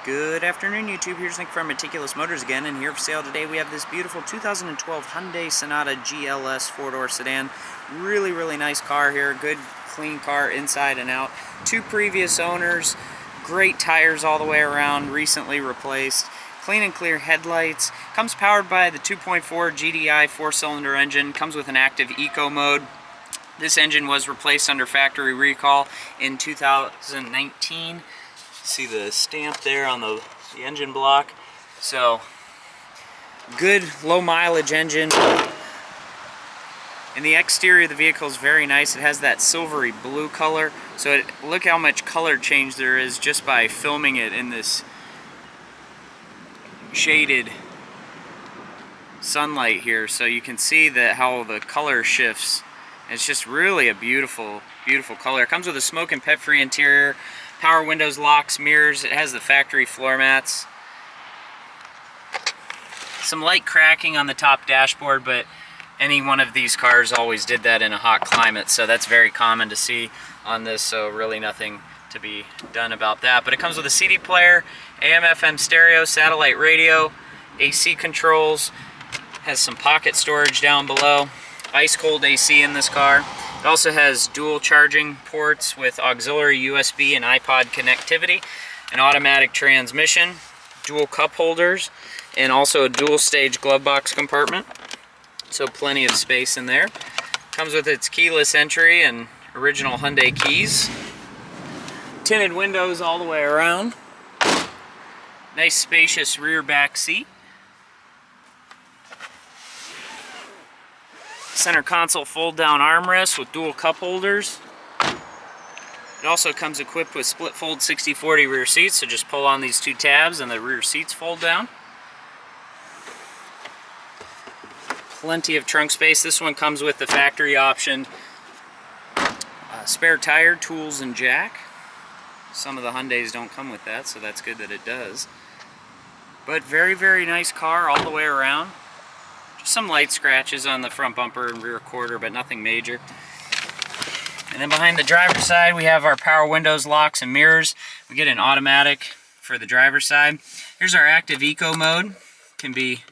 Good afternoon, YouTube. Here's Nick from Meticulous Motors again, and here for sale today we have this beautiful 2012 Hyundai Sonata GLS 4-door sedan. Really nice car here. Good, clean car inside and out. Two previous owners. Great tires all the way around, recently replaced. Clean and clear headlights. Comes powered by the 2.4 GDI 4-cylinder engine. Comes with an active eco mode. This engine was replaced under factory recall in 2019. See the stamp there on the engine block. So good low mileage engine. And the exterior of the vehicle is very nice. It has that silvery blue color. So look how much color change there is just by filming it in this shaded sunlight here. So you can see that how the color shifts. It's just really a beautiful color. It comes with a smoke and pet free interior. Power windows, locks, mirrors. It has the factory floor mats. Some light cracking on the top dashboard, but any one of these cars always did that in a hot climate, so that's very common to see on this, so really nothing to be done about that. But it comes with a CD player, AM/FM stereo, satellite radio, AC controls, has some pocket storage down below, ice cold AC in this car. It also has dual charging ports with auxiliary USB and iPod connectivity, an automatic transmission, dual cup holders, and also a dual stage glove box compartment. So plenty of space in there. Comes with its keyless entry and original Hyundai keys. Tinted windows all the way around. Nice spacious rear back seat. Center console fold-down armrest with dual cup holders. It also comes equipped with split fold 60/40 rear seats, so just pull on these two tabs and the rear seats fold down. Plenty of trunk space. This one comes with the factory option spare tire, tools, and jack. Some of the Hyundais don't come with that, so that's good that it does. But very nice car all the way around. Just some light scratches on the front bumper and rear quarter, but nothing major. And then behind the driver's side, we have our power windows, locks, and mirrors. We get an automatic for the driver's side. Here's our active eco mode. Can be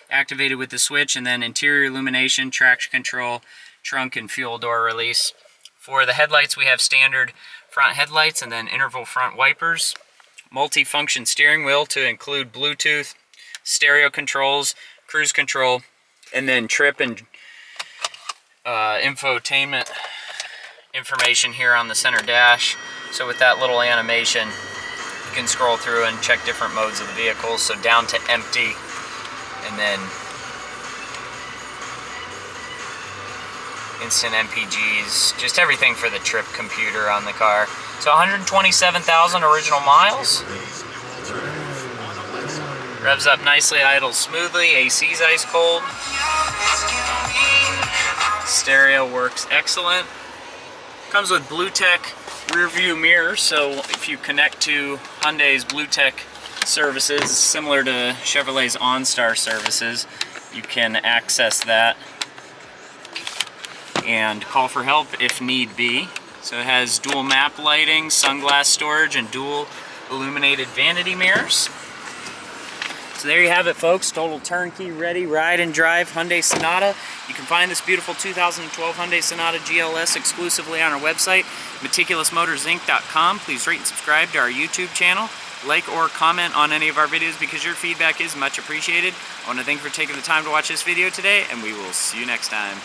activated with the switch, and then interior illumination, traction control, trunk and fuel door release. For the headlights, we have standard front headlights and then interval front wipers. Multi-function steering wheel to include Bluetooth, stereo controls, cruise control, and then trip and infotainment information here on the center dash. So with that little animation, you can scroll through and check different modes of the vehicle. So down to empty, and then instant MPGs, just everything for the trip computer on the car. So 127,000 original miles. Revs up nicely, idles smoothly, AC's ice cold. Stereo works excellent. Comes with BlueTech rear view mirror, so if you connect to Hyundai's BlueTech services, similar to Chevrolet's OnStar services, you can access that and call for help if need be. So it has dual map lighting, sunglass storage, and dual illuminated vanity mirrors. So there you have it, folks. Total turnkey, ready, ride and drive Hyundai Sonata. You can find this beautiful 2012 Hyundai Sonata GLS exclusively on our website, meticulousmotorsinc.com. Please rate and subscribe to our YouTube channel. Like or comment on any of our videos because your feedback is much appreciated. I want to thank you for taking the time to watch this video today, and we will see you next time.